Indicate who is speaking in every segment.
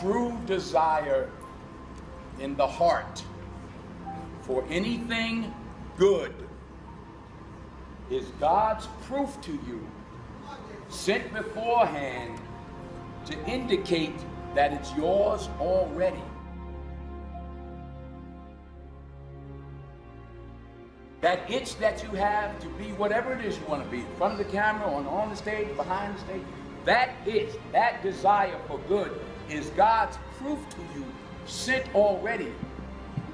Speaker 1: true desire in the heart for anything good is God's proof to you, sent beforehand to indicate that it's yours already. That itch that you have to be whatever it is you want to be, in front of the camera, on the stage, behind the stage, that itch, that desire for good is God's proof to you, sent already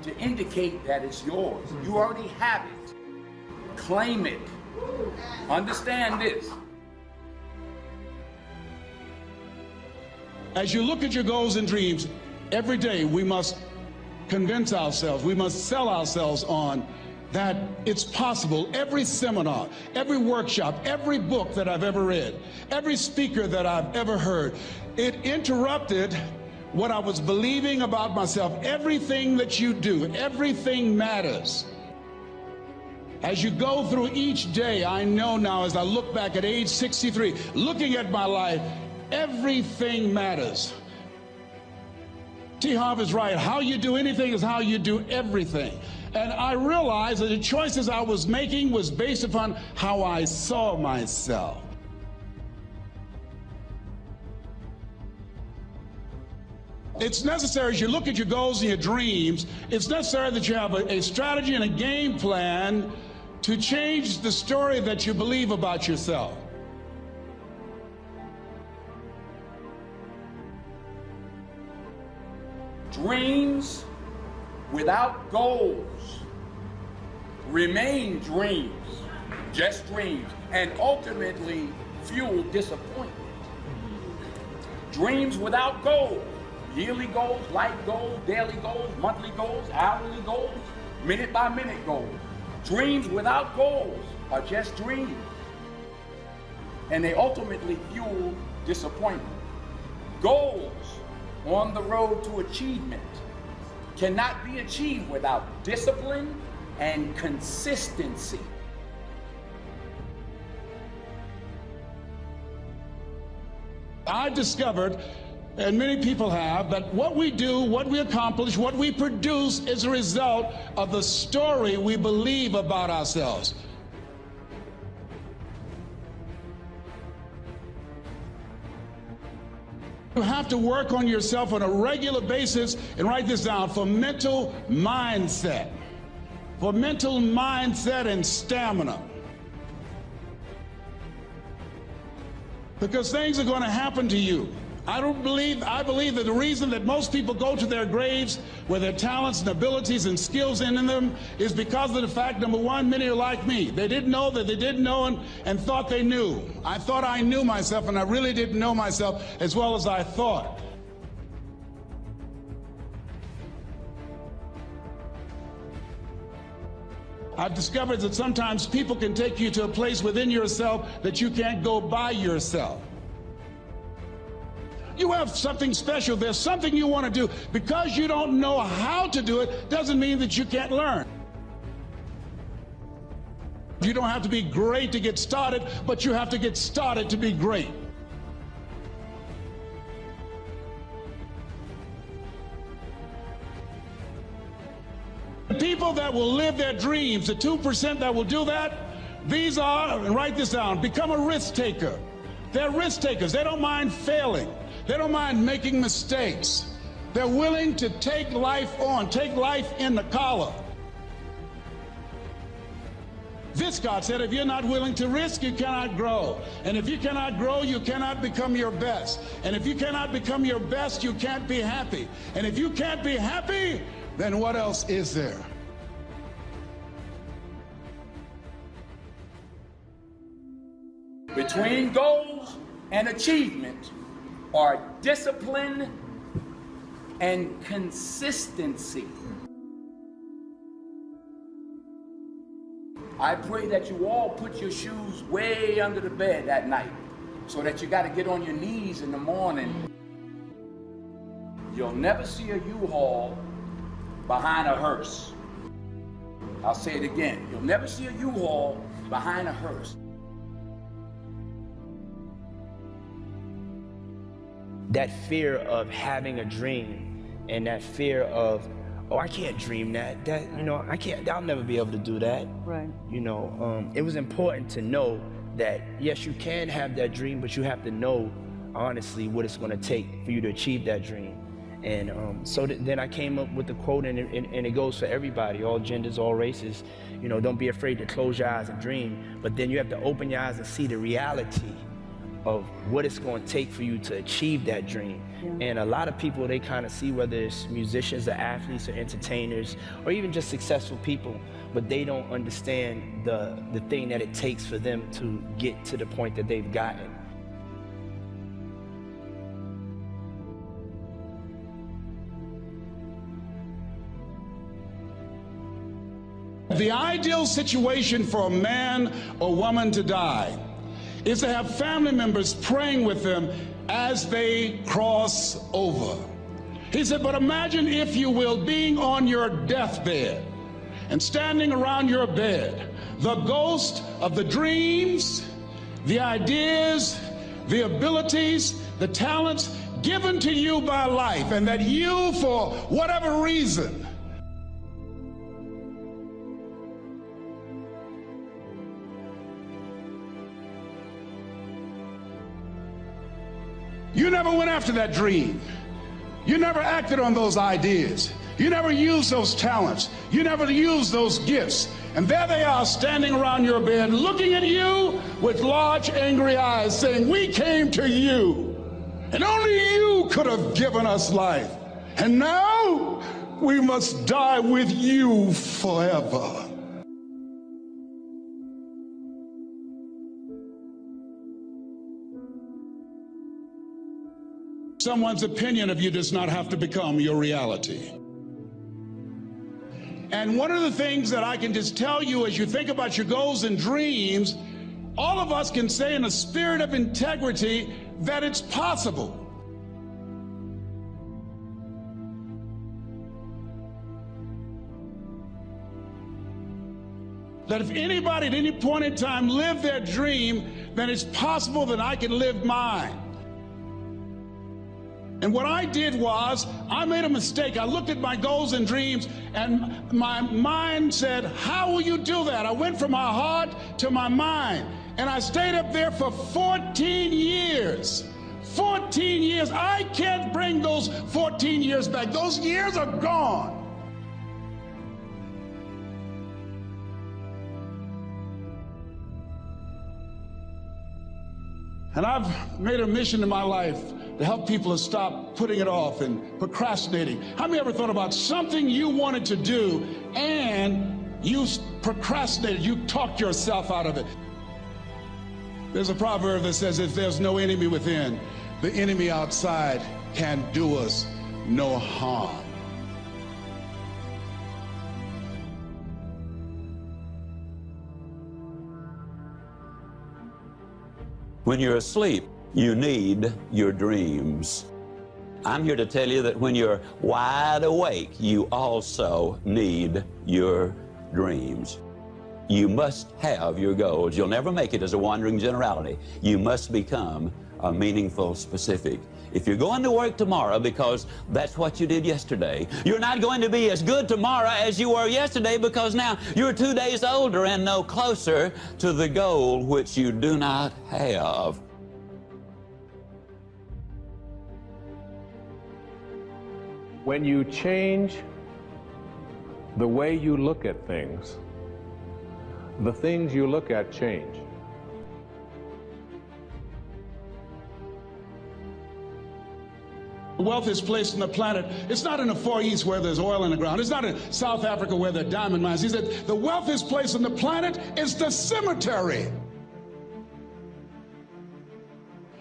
Speaker 1: to indicate that it's yours. You already have it. Claim it. Understand this.
Speaker 2: As you look at your goals and dreams, every day we must convince ourselves, we must sell ourselves on that it's possible. Every seminar, every workshop, every book that I've ever read, every speaker that I've ever heard, it interrupted what I was believing about myself. Everything that you do, everything matters. As you go through each day, I know now as I look back at age 63, looking at my life, everything matters. T. Harv is right. How you do anything is how you do everything. And I realized that the choices I was making was based upon how I saw myself. It's necessary as you look at your goals and your dreams, it's necessary that you have a strategy and a game plan to change the story that you believe about yourself.
Speaker 1: Dreams without goals remain dreams, just dreams, and ultimately fuel disappointment. Dreams without goals, yearly goals, life goals, daily goals, monthly goals, hourly goals, minute by minute goals. Dreams without goals are just dreams, and they ultimately fuel disappointment. Goals on the road to achievement cannot be achieved without discipline and consistency.
Speaker 2: I discovered, and many people have, that what we do, what we accomplish, what we produce is a result of the story we believe about ourselves. You have to work on yourself on a regular basis, and write this down, for mental mindset. For mental mindset and stamina. Because things are going to happen to you. I believe that the reason that most people go to their graves with their talents and abilities and skills in them is because of the fact, number one, many are like me. They didn't know that they didn't know and thought they knew. I thought I knew myself, and I really didn't know myself as well as I thought. I've discovered that sometimes people can take you to a place within yourself that you can't go by yourself. You have something special. There's something you want to do. Because you don't know how to do it doesn't mean that you can't learn. You don't have to be great to get started, but you have to get started to be great. The people that will live their dreams, the 2% that will do that, these are, and write this down, become a risk taker. They're risk takers. They don't mind failing. They don't mind making mistakes. They're willing to take life on, take life in the collar. Viscott said, if you're not willing to risk, you cannot grow. And if you cannot grow, you cannot become your best. And if you cannot become your best, you can't be happy. And if you can't be happy, then what else is there?
Speaker 1: Between goals and achievement are discipline and consistency. I pray that you all put your shoes way under the bed at night so that you got to get on your knees in the morning. You'll never see a U-Haul behind a hearse. I'll say it again. You'll never see a U-Haul behind a hearse.
Speaker 3: that fear of having a dream and that fear of, oh, I can't dream that, I'll never be able to do that.
Speaker 4: Right.
Speaker 3: It was important to know that, yes, you can have that dream, but you have to know, honestly, what it's gonna take for you to achieve that dream. And then I came up with the quote, and it goes for everybody, all genders, all races. Don't be afraid to close your eyes and dream, but then you have to open your eyes and see the reality of what it's going to take for you to achieve that dream. Yeah. And a lot of people, they kind of see, whether it's musicians or athletes or entertainers or even just successful people, but they don't understand the thing that it takes for them to get to the point that they've gotten.
Speaker 2: The ideal situation for a man or woman to die is to have family members praying with them as they cross over. He said, but imagine, if you will, being on your deathbed and standing around your bed, the ghost of the dreams, the ideas, the abilities, the talents given to you by life, and that you, for whatever reason, you never went after that dream. You never acted on those ideas. You never used those talents. You never used those gifts. And there they are, standing around your bed, looking at you with large, angry eyes, saying, we came to you, and only you could have given us life. And now we must die with you forever. Someone's opinion of you does not have to become your reality. And one of the things that I can just tell you as you think about your goals and dreams, all of us can say in a spirit of integrity that it's possible. That if anybody at any point in time lived their dream, then it's possible that I can live mine. And what I did was, I made a mistake. I looked at my goals and dreams, and my mind said, how will you do that? I went from my heart to my mind, and I stayed up there for 14 years. 14 years. I can't bring those 14 years back. Those years are gone. And I've made a mission in my life to help people to stop putting it off and procrastinating. How many ever thought about something you wanted to do and you procrastinated, you talked yourself out of it? There's a proverb that says, if there's no enemy within, the enemy outside can do us no harm.
Speaker 5: When you're asleep, you need your dreams. I'm here to tell you that when you're wide awake, you also need your dreams. You must have your goals. You'll never make it as a wandering generality. You must become a meaningful specific. If you're going to work tomorrow because that's what you did yesterday, you're not going to be as good tomorrow as you were yesterday, because now you're 2 days older and no closer to the goal which you do not have.
Speaker 6: When you change the way you look at things, the things you look at change.
Speaker 2: The wealth is placed on the planet. It's not in the Far East where there's oil in the ground. It's not in South Africa where there are diamond mines. He said the wealth is placed on the planet is the cemetery.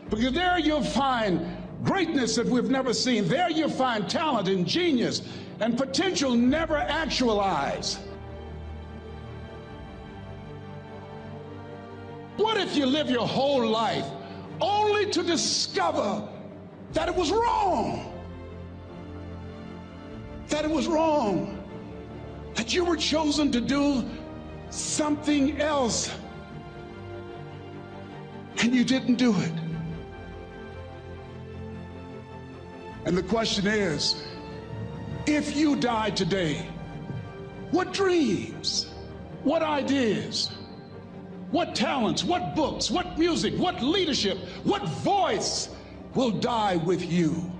Speaker 2: Because there you'll find greatness that we've never seen. There you'll find talent and genius and potential never actualized. What if you live your whole life only to discover that it was wrong? That it was wrong. That you were chosen to do something else and you didn't do it. And the question is, if you died today, what dreams, what ideas, what talents, what books, what music, what leadership, what voice will die with you?